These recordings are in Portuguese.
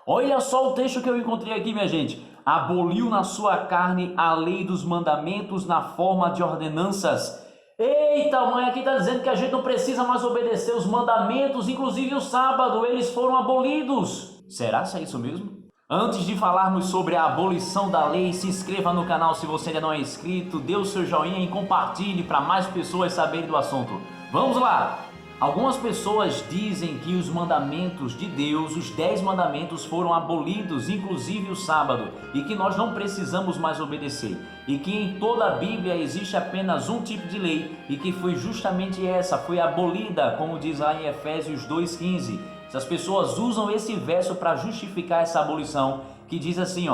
Olha só o texto que eu encontrei aqui, minha gente. Aboliu na sua carne a lei dos mandamentos na forma de ordenanças. Eita, mãe, aqui está dizendo que a gente não precisa mais obedecer os mandamentos, inclusive o sábado, eles foram abolidos. Será que é isso mesmo? Antes de falarmos sobre a abolição da lei, se inscreva no canal se você ainda não é inscrito, dê o seu joinha e compartilhe para mais pessoas saberem do assunto. Vamos lá! Algumas pessoas dizem que os mandamentos de Deus, os 10 mandamentos foram abolidos, inclusive o sábado, e que nós não precisamos mais obedecer, e que em toda a Bíblia existe apenas um tipo de lei, e que foi justamente essa, foi abolida, como diz lá em Efésios 2,15. Essas pessoas usam esse verso para justificar essa abolição, que diz assim,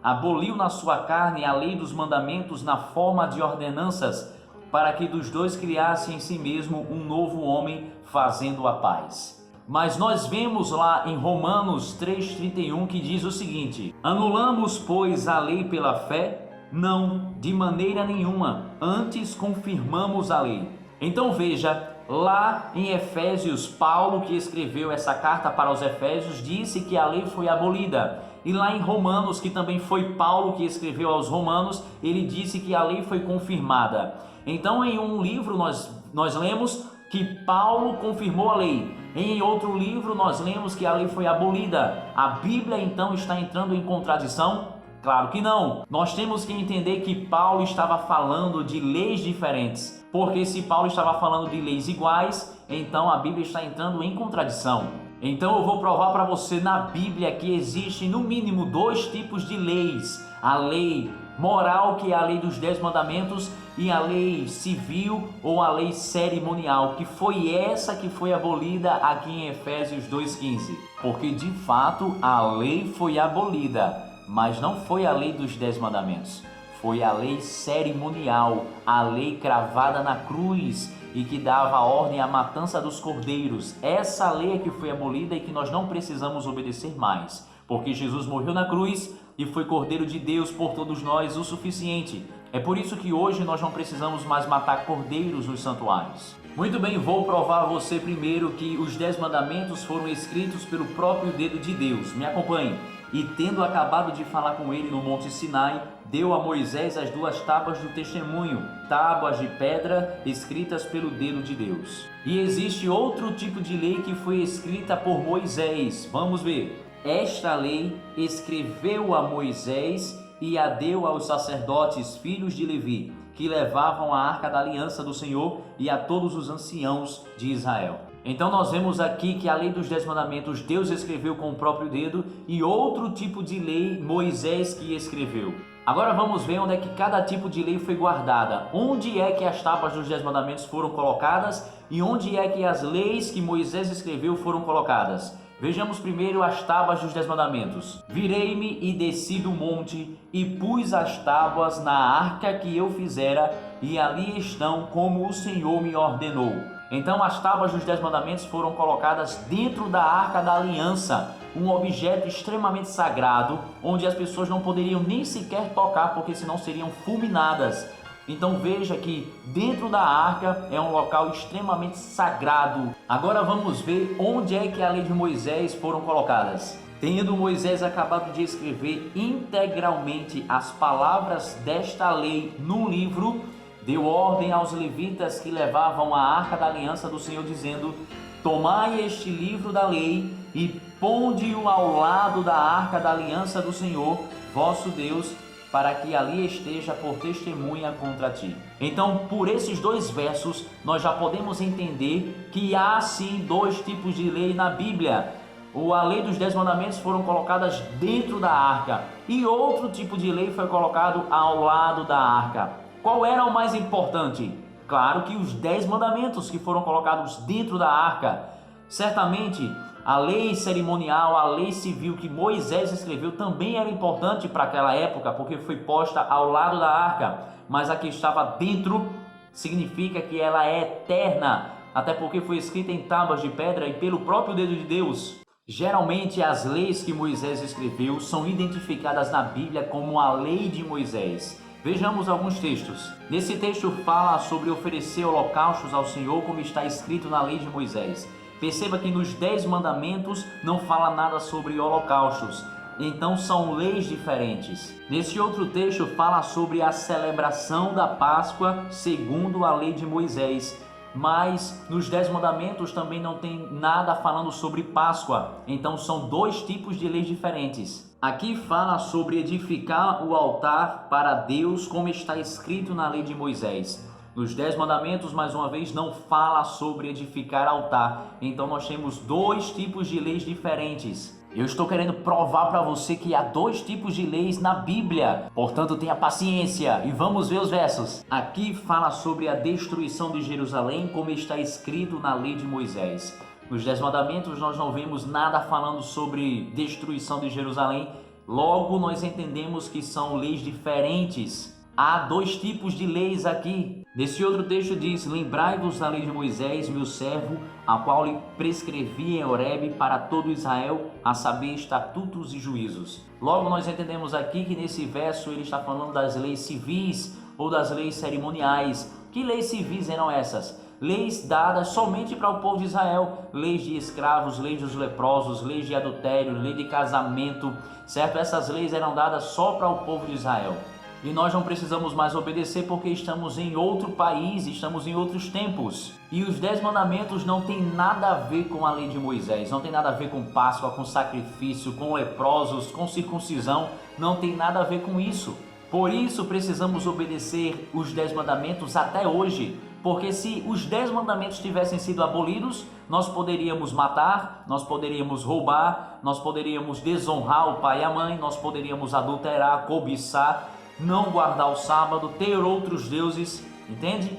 aboliu na sua carne a lei dos mandamentos na forma de ordenanças, para que dos dois criasse em si mesmo um novo homem, fazendo a paz. Mas nós vemos lá em Romanos 3,31 que diz o seguinte: anulamos, pois, a lei pela fé? Não, de maneira nenhuma, antes confirmamos a lei. Então veja, lá em Efésios, Paulo, que escreveu essa carta para os Efésios, disse que a lei foi abolida. E lá em Romanos, que também foi Paulo que escreveu aos Romanos, ele disse que a lei foi confirmada. Então, em um livro nós lemos que Paulo confirmou a lei. Em outro livro nós lemos que a lei foi abolida. A Bíblia então está entrando em contradição? Claro que não. Nós temos que entender que Paulo estava falando de leis diferentes. Porque se Paulo estava falando de leis iguais, então a Bíblia está entrando em contradição. Então eu vou provar para você na Bíblia que existe no mínimo 2 tipos de leis. A lei moral, que é a lei dos 10 mandamentos, e a lei civil ou a lei cerimonial, que foi essa que foi abolida aqui em Efésios 2,15. Porque de fato a lei foi abolida, mas não foi a lei dos 10 mandamentos. Foi a lei cerimonial, a lei cravada na cruz e que dava ordem à matança dos cordeiros. Essa lei é que foi abolida e que nós não precisamos obedecer mais, porque Jesus morreu na cruz e foi Cordeiro de Deus por todos nós o suficiente. É por isso que hoje nós não precisamos mais matar cordeiros nos santuários. Muito bem, vou provar a você primeiro que os 10 mandamentos foram escritos pelo próprio dedo de Deus. Me acompanhe. E tendo acabado de falar com ele no Monte Sinai, deu a Moisés as 2 tábuas do testemunho, tábuas de pedra escritas pelo dedo de Deus. E existe outro tipo de lei que foi escrita por Moisés. Vamos ver. Esta lei escreveu a Moisés e a deu aos sacerdotes, filhos de Levi, que levavam a arca da aliança do Senhor, e a todos os anciãos de Israel. Então nós vemos aqui que a lei dos 10 mandamentos Deus escreveu com o próprio dedo, e outro tipo de lei Moisés que escreveu. Agora vamos ver onde é que cada tipo de lei foi guardada, onde é que as tábuas dos 10 mandamentos foram colocadas e onde é que as leis que Moisés escreveu foram colocadas. Vejamos primeiro as tábuas dos 10 mandamentos. Virei-me e desci do monte e pus as tábuas na arca que eu fizera, e ali estão como o Senhor me ordenou. Então as tábuas dos 10 mandamentos foram colocadas dentro da arca da aliança, um objeto extremamente sagrado, onde as pessoas não poderiam nem sequer tocar, porque senão seriam fulminadas. Então veja que dentro da arca é um local extremamente sagrado. Agora vamos ver onde é que a lei de Moisés foram colocadas. Tendo Moisés acabado de escrever integralmente as palavras desta lei num livro, deu ordem aos levitas que levavam a arca da aliança do Senhor, dizendo: tomai este livro da lei e ponde-o ao lado da arca da aliança do Senhor, vosso Deus, para que ali esteja por testemunha contra ti. Então, por esses 2 versos, nós já podemos entender que há sim 2 tipos de lei na Bíblia. A lei dos 10 mandamentos foram colocadas dentro da arca, e outro tipo de lei foi colocado ao lado da arca. Qual era o mais importante? Claro que os 10 mandamentos que foram colocados dentro da arca. Certamente, a lei cerimonial, a lei civil que Moisés escreveu também era importante para aquela época, porque foi posta ao lado da arca. Mas a que estava dentro significa que ela é eterna, até porque foi escrita em tábuas de pedra e pelo próprio dedo de Deus. Geralmente as leis que Moisés escreveu são identificadas na Bíblia como a lei de Moisés. Vejamos alguns textos. Nesse texto fala sobre oferecer holocaustos ao Senhor, como está escrito na lei de Moisés. Perceba que nos 10 mandamentos não fala nada sobre holocaustos. Então são leis diferentes. Nesse outro texto fala sobre a celebração da Páscoa segundo a lei de Moisés. Mas nos 10 mandamentos também não tem nada falando sobre Páscoa. Então são dois tipos de leis diferentes. Aqui fala sobre edificar o altar para Deus, como está escrito na lei de Moisés. Nos 10 mandamentos, mais uma vez, não fala sobre edificar altar. Então nós temos dois tipos de leis diferentes. Eu estou querendo provar para você que há dois tipos de leis na Bíblia. Portanto, tenha paciência e vamos ver os versos. Aqui fala sobre a destruição de Jerusalém, como está escrito na lei de Moisés. Nos 10 mandamentos nós não vemos nada falando sobre destruição de Jerusalém. Logo, nós entendemos que são leis diferentes. Há dois tipos de leis aqui. Nesse outro texto diz: lembrai-vos da lei de Moisés, meu servo, a qual lhe prescrevi em Horebe para todo Israel, a saber, estatutos e juízos. Logo nós entendemos aqui que nesse verso ele está falando das leis civis ou das leis cerimoniais. Que leis civis eram essas? Leis dadas somente para o povo de Israel, leis de escravos, leis dos leprosos, leis de adultério, lei de casamento, certo? Essas leis eram dadas só para o povo de Israel. E nós não precisamos mais obedecer porque estamos em outro país, estamos em outros tempos. E os 10 mandamentos não tem nada a ver com a lei de Moisés, não tem nada a ver com Páscoa, com sacrifício, com leprosos, com circuncisão, não tem nada a ver com isso. Por isso precisamos obedecer os 10 mandamentos até hoje, porque se os 10 mandamentos tivessem sido abolidos, nós poderíamos matar, nós poderíamos roubar, nós poderíamos desonrar o pai e a mãe, nós poderíamos adulterar, cobiçar, não guardar o sábado, ter outros deuses, entende?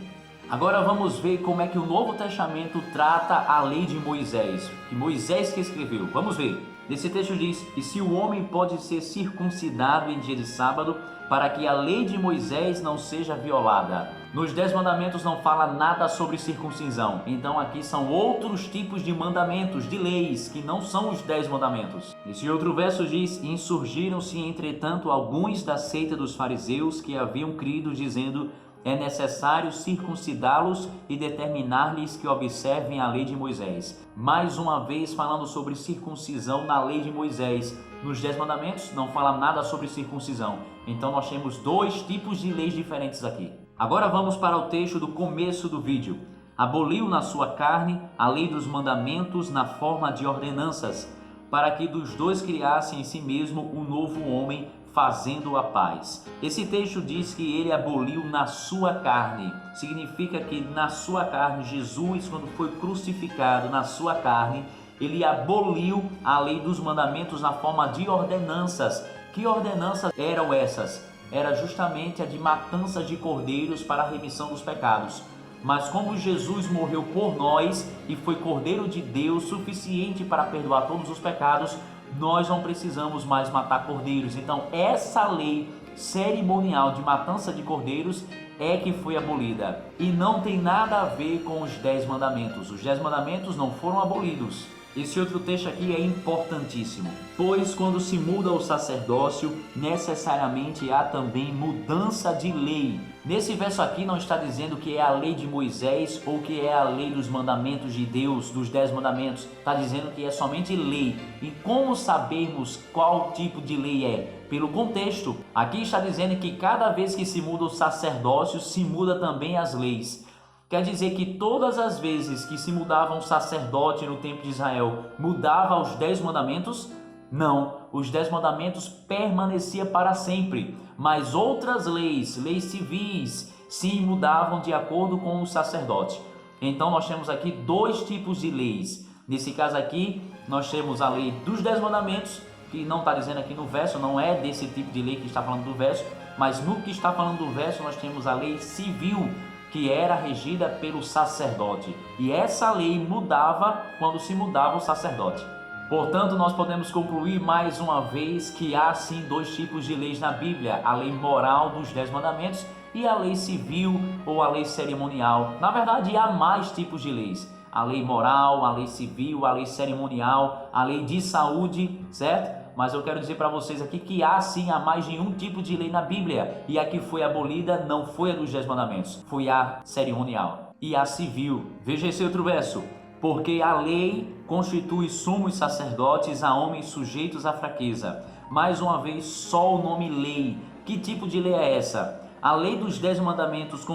Agora vamos ver como é que o Novo Testamento trata a lei de Moisés, que Moisés que escreveu. Vamos ver. Nesse texto diz: e se o homem pode ser circuncidado em dia de sábado, para que a lei de Moisés não seja violada. Nos 10 mandamentos não fala nada sobre circuncisão. Então aqui são outros tipos de mandamentos, de leis, que não são os 10 mandamentos. Esse outro verso diz: insurgiram-se entretanto alguns da seita dos fariseus que haviam crido, dizendo: é necessário circuncidá-los e determinar-lhes que observem a lei de Moisés. Mais uma vez falando sobre circuncisão na lei de Moisés. Nos 10 mandamentos não fala nada sobre circuncisão. Então nós temos dois tipos de leis diferentes aqui. Agora vamos para o texto do começo do vídeo. Aboliu na sua carne a lei dos mandamentos na forma de ordenanças, para que dos dois criasse em si mesmo um novo homem, fazendo a paz. Esse texto diz que ele aboliu na sua carne. Significa que na sua carne, Jesus, quando foi crucificado na sua carne, ele aboliu a lei dos mandamentos na forma de ordenanças. Que ordenanças eram essas? Era justamente a de matança de cordeiros para a remissão dos pecados. Mas como Jesus morreu por nós e foi Cordeiro de Deus suficiente para perdoar todos os pecados, nós não precisamos mais matar cordeiros. Então essa lei cerimonial de matança de cordeiros é que foi abolida. E não tem nada a ver com os 10 mandamentos. Os 10 mandamentos não foram abolidos. Esse outro texto aqui é importantíssimo. Pois quando se muda o sacerdócio, necessariamente há também mudança de lei. Nesse verso aqui não está dizendo que é a lei de Moisés ou que é a lei dos mandamentos de Deus, dos 10 mandamentos. Está dizendo que é somente lei. E como sabermos qual tipo de lei é? Pelo contexto. Aqui está dizendo que cada vez que se muda o sacerdócio, se muda também as leis. Quer dizer que todas as vezes que se mudava um sacerdote no tempo de Israel, mudava os 10 mandamentos? Não, os 10 mandamentos permaneciam para sempre, mas outras leis, leis civis, sim, mudavam de acordo com o sacerdote. Então nós temos aqui dois tipos de leis. Nesse caso aqui, nós temos a lei dos 10 mandamentos, que não está dizendo aqui no verso, não é desse tipo de lei que está falando do verso, mas no que está falando do verso nós temos a lei civil, que era regida pelo sacerdote. E essa lei mudava quando se mudava o sacerdote. Portanto, nós podemos concluir mais uma vez que há sim dois tipos de leis na Bíblia: a lei moral dos 10 mandamentos e a lei civil ou a lei cerimonial. Na verdade, há mais tipos de leis: a lei moral, a lei civil, a lei cerimonial, a lei de saúde, certo? Mas eu quero dizer para vocês aqui que há sim mais de um tipo de lei na Bíblia. E a que foi abolida não foi a dos 10 mandamentos, foi a cerimonial e a civil. Veja esse outro verso: Porque a lei constitui sumos sacerdotes a homens sujeitos à fraqueza. Mais uma vez, só o nome lei. Que tipo de lei é essa? A lei dos 10 mandamentos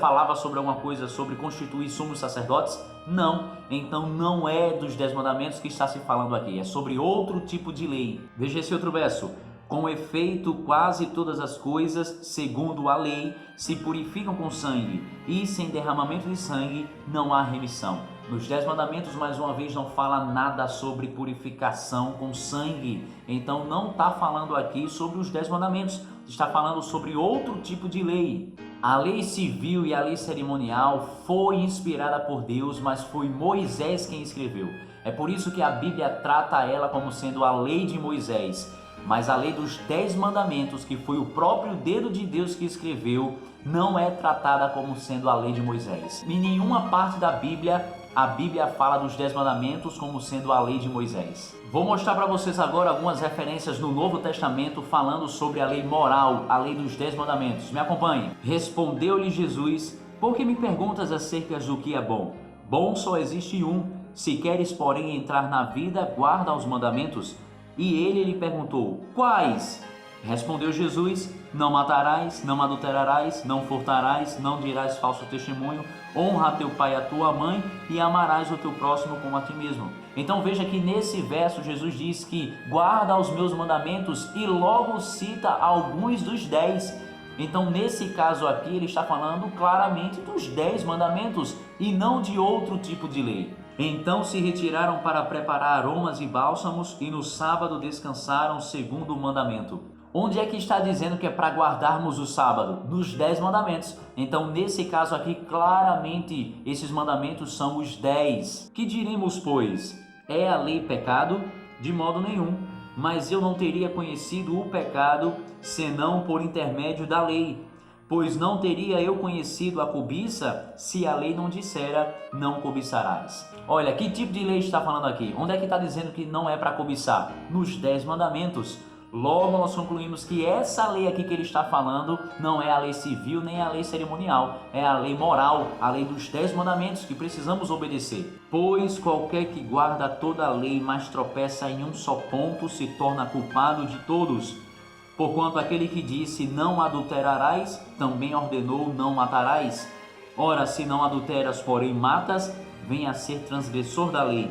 falava sobre alguma coisa sobre constituir sumos sacerdotes? Não. Então não é dos 10 mandamentos que está se falando aqui. É sobre outro tipo de lei. Veja esse outro verso. Com efeito, quase todas as coisas, segundo a lei, se purificam com sangue, e sem derramamento de sangue não há remissão. Nos 10 mandamentos, mais uma vez, não fala nada sobre purificação com sangue. Então não está falando aqui sobre os 10 mandamentos, está falando sobre outro tipo de lei. A lei civil e a lei cerimonial foi inspirada por Deus, mas foi Moisés quem escreveu. É por isso que a Bíblia trata ela como sendo a lei de Moisés. Mas a lei dos 10 mandamentos, que foi o próprio dedo de Deus que escreveu, não é tratada como sendo a lei de Moisés. Em nenhuma parte da Bíblia, a Bíblia fala dos 10 mandamentos como sendo a lei de Moisés. Vou mostrar para vocês agora algumas referências no Novo Testamento falando sobre a lei moral, a lei dos 10 mandamentos. Me acompanhe. Respondeu-lhe Jesus: por que me perguntas acerca do que é bom? Bom só existe um. Se queres, porém, entrar na vida, guarda os mandamentos. E ele lhe perguntou: quais? Respondeu Jesus: não matarás, não adulterarás, não furtarás, não dirás falso testemunho, honra a teu pai e a tua mãe e amarás o teu próximo como a ti mesmo. Então veja que nesse verso Jesus diz que guarda os meus mandamentos e logo cita alguns dos 10. Então nesse caso aqui ele está falando claramente dos 10 mandamentos e não de outro tipo de lei. Então se retiraram para preparar aromas e bálsamos e no sábado descansaram segundo o mandamento. Onde é que está dizendo que é para guardarmos o sábado? Nos 10 mandamentos. Então nesse caso aqui claramente esses mandamentos são os 10. Que diremos, pois? É a lei pecado? De modo nenhum. Mas eu não teria conhecido o pecado senão por intermédio da lei. Pois não teria eu conhecido a cobiça se a lei não dissera, não cobiçarás. Olha, que tipo de lei está falando aqui? Onde é que está dizendo que não é para cobiçar? Nos 10 mandamentos. Logo nós concluímos que essa lei aqui que ele está falando não é a lei civil nem a lei cerimonial. É a lei moral, a lei dos 10 mandamentos que precisamos obedecer. Pois qualquer que guarda toda a lei, mas tropeça em um só ponto, se torna culpado de todos. Porquanto aquele que disse não adulterarás, também ordenou não matarás. Ora, se não adulteras, porém matas, venha a ser transgressor da lei.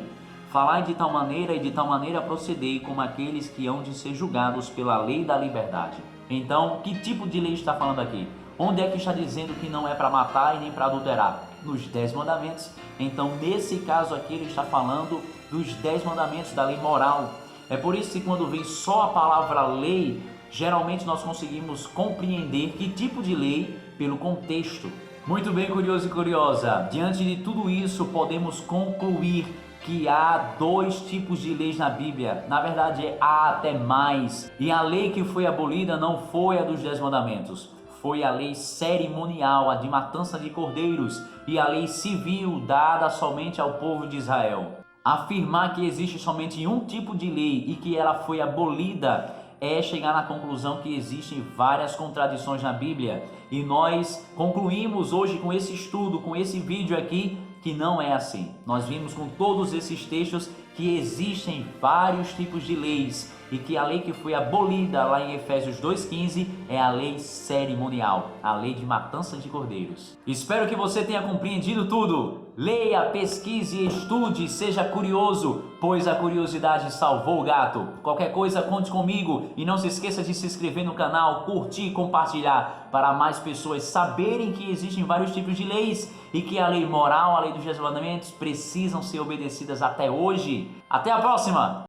Falai de tal maneira e de tal maneira procedei como aqueles que hão de ser julgados pela lei da liberdade. Então, que tipo de lei está falando aqui? Onde é que está dizendo que não é para matar e nem para adulterar? Nos 10 mandamentos. Então, nesse caso aqui, ele está falando dos 10 mandamentos da lei moral. É por isso que quando vem só a palavra lei, geralmente nós conseguimos compreender que tipo de lei pelo contexto. Muito bem, curioso e curiosa. Diante de tudo isso, podemos concluir que há 2 tipos de leis na Bíblia. Na verdade, há até mais. E a lei que foi abolida não foi a dos 10 mandamentos. Foi a lei cerimonial, a de matança de cordeiros, e a lei civil dada somente ao povo de Israel. Afirmar que existe somente um tipo de lei e que ela foi abolida é chegar na conclusão que existem várias contradições na Bíblia. E nós concluímos hoje com esse estudo, com esse vídeo aqui, que não é assim. Nós vimos com todos esses textos que existem vários tipos de leis e que a lei que foi abolida lá em Efésios 2,15 é a lei cerimonial, a lei de matança de cordeiros. Espero que você tenha compreendido tudo. Leia, pesquise, estude, seja curioso, pois a curiosidade salvou o gato. Qualquer coisa, conte comigo e não se esqueça de se inscrever no canal, curtir e compartilhar para mais pessoas saberem que existem vários tipos de leis e que a lei moral, a lei dos 10 mandamentos precisam ser obedecidas até hoje. Até a próxima!